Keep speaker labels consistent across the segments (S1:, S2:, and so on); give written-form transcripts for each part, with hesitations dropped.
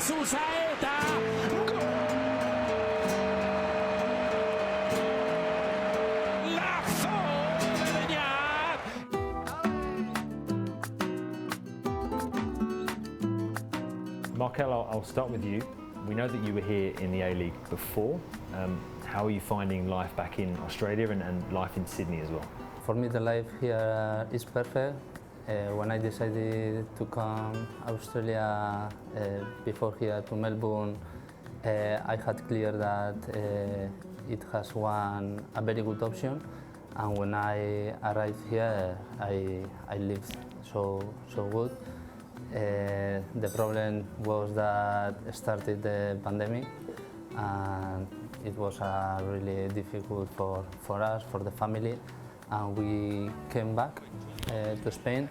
S1: Susaeta. Lazo de Beñat.
S2: Markel, I'll start with you. We know that you were here in the A-League before. How are you finding life back in Australia and life in Sydney as well?
S3: For me, the life here is perfect. When I decided to come Australia before here to Melbourne, I had clear that it has a very good option, and when I arrived here, I lived so good. The problem was that started the pandemic, and it was really difficult for us, for the family, and we came back to Spain.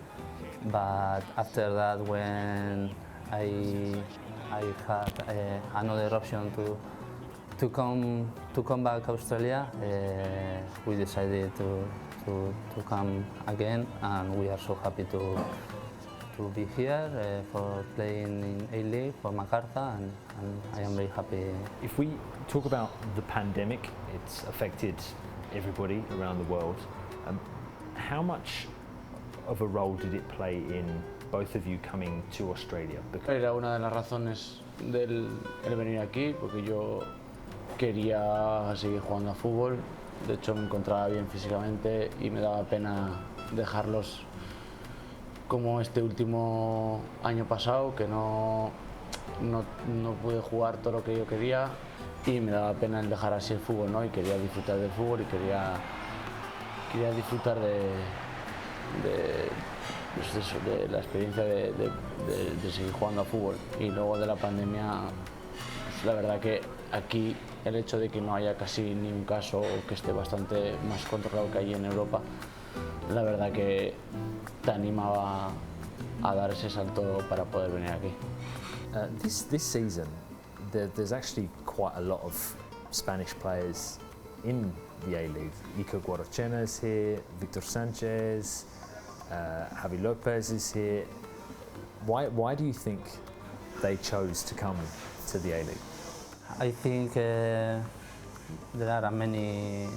S3: But after that, when I had another option to come back to Australia, we decided to come again, and we are so happy to be here for playing in A-League for Macarthur, and I am very happy.
S2: If we talk about the pandemic, it's affected everybody around the world. How much of a role did it play in both of you coming to Australia?
S4: Era una de las razones del venir aquí, porque yo quería seguir jugando a fútbol. De hecho, me encontraba bien físicamente y me daba pena dejarlos como este último año pasado, que no pude jugar todo lo que yo quería, y me daba pena el dejar así el fútbol, ¿no? Y quería disfrutar del fútbol y quería disfrutar de la experiencia de seguir jugando a fútbol. Y luego de la pandemia, pues la verdad que aquí el hecho de que no haya casi ni un caso, o que esté bastante más controlado que allí en Europa, la verdad que te animaba a dar ese salto para poder venir aquí.
S2: This season, there's actually quite a lot of Spanish players in the A-League. Iker Guarachena is here, Victor Sanchez, Javi Lopez is here. Why do you think they chose to come to the A-League?
S3: I think there are many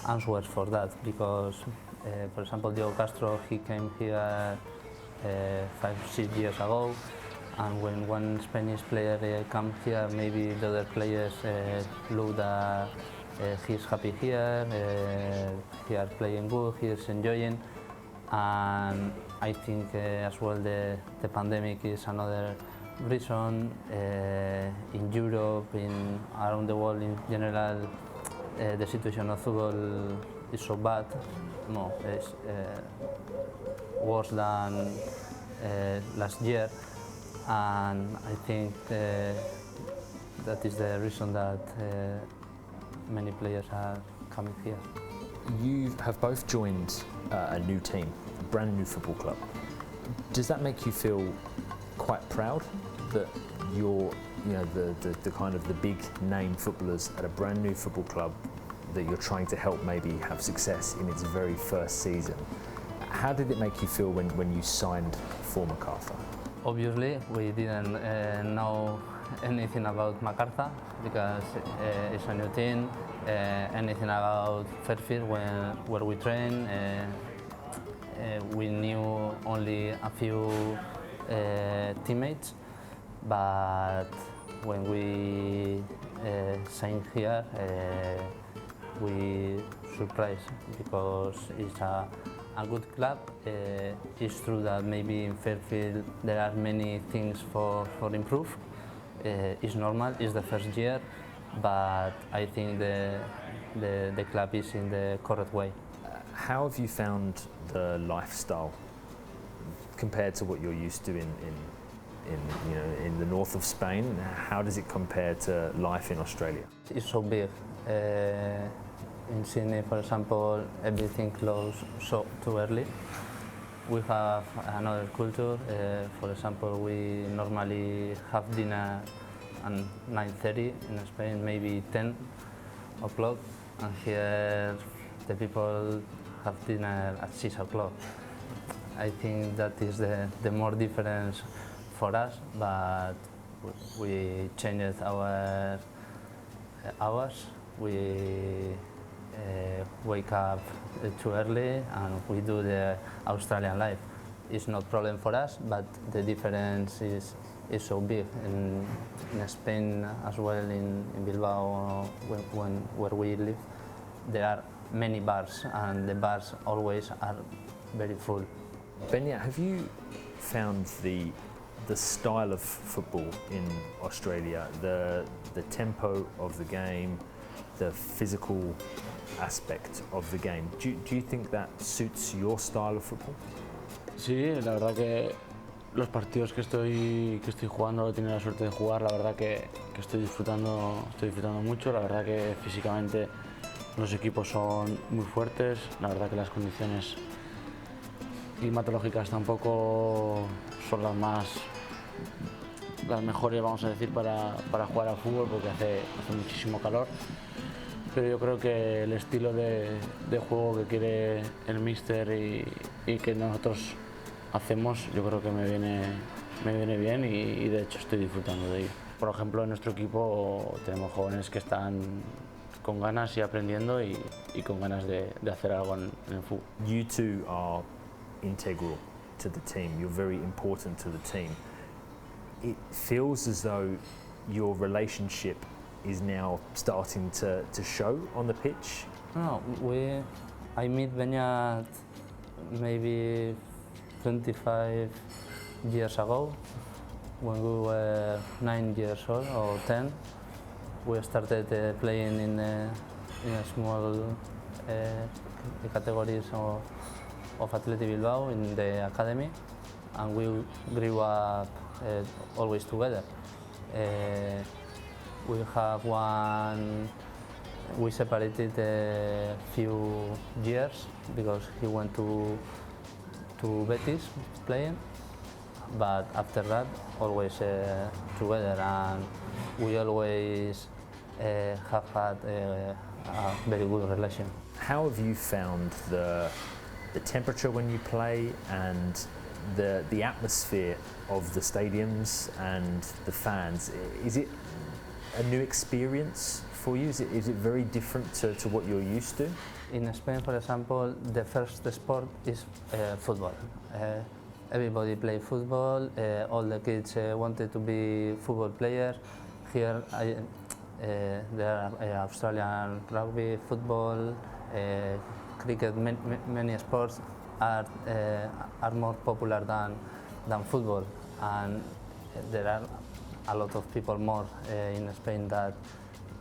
S3: answers for that, because for example, Diego Castro, he came here 5-6 years ago, and when one Spanish player comes here, maybe the other players look that he's happy here, he is playing good, he is enjoying, and I think as well the pandemic is another reason. In Europe, around the world in general, the situation of football is so bad. No, it's worse than last year, and I think that is the reason that many players are coming here.
S2: You have both joined a new team, a brand new football club. Does that make you feel quite proud that you're, the kind of the big name footballers at a brand new football club that you're trying to help maybe have success in its very first season? How did it make you feel when you signed for Macarthur?
S3: Obviously, we didn't know anything about Macarthur, because it's a new team. Anything about Fairfield where we train, we knew only a few teammates, but when we signed here, we surprised, because it's a good club. It's true that maybe in Fairfield there are many things for improve. It's normal, it's the first year, but I think the club is in the correct way.
S2: How have you found the lifestyle compared to what you're used to in the north of Spain? How does it compare to life in Australia?
S3: It's so big. In Sydney, for example, everything closed too early. We have another culture. For example, we normally have dinner at 9:30 in Spain, maybe 10 o'clock, and here the people have dinner at 6 o'clock. I think that is the more difference for us, but we changed our hours. We wake up too early and we do the Australian life. It's not problem for us, but the difference is so big. In Spain as well, in Bilbao, where we live, there are many bars and the bars always are very full.
S2: Beñat, have you found the style of football in Australia, the tempo of the game, the physical aspect of the game, do you think that suits your style of football?
S4: Sí, la verdad que los partidos que estoy jugando, he tenido la suerte de jugar, la verdad que estoy disfrutando mucho, la verdad que físicamente los equipos son muy fuertes, la verdad que las condiciones climatológicas tampoco son las mejores, vamos a decir, para jugar al fútbol, porque hace muchísimo calor. Pero yo creo que el estilo de juego que quiere el míster y que nosotros hacemos, yo creo que me viene bien y de hecho estoy disfrutando de ello. Por ejemplo, en nuestro equipo tenemos jóvenes que están con ganas y aprendiendo y con ganas de hacer algo en el fútbol.
S2: You two are integral to the team. You're very important to the team. It feels as though your relationship is now starting to show on the pitch.
S3: No, I met Beñat maybe 25 years ago, when we were 9 years old or 10. We started playing in a small categories of Athletic Bilbao in the academy, and we grew up always together. We separated a few years because he went to Betis playing, but after that always together, and we always have had a very good relation.
S2: How have you found the temperature when you play and the atmosphere of the stadiums and the fans? Is it a new experience for you? Is it very different to what you're used to?
S3: In Spain, for example, the first sport is football. Everybody play football. All the kids wanted to be football players. Here, there are Australian rugby, football, cricket. Many sports are more popular than football, and there are a lot of people more in Spain than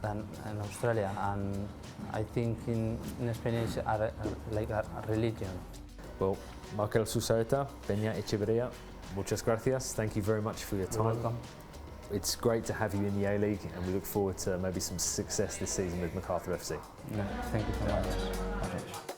S3: in Australia, and I think in Spain it's like a religion.
S2: Well, Macarthur, Susaeta, Beñat, muchas gracias. Thank you very much for your time.
S3: You're welcome.
S2: It's great to have you in the A-League, and we look forward to maybe some success this season with Macarthur FC.
S3: Yeah, thank you so much.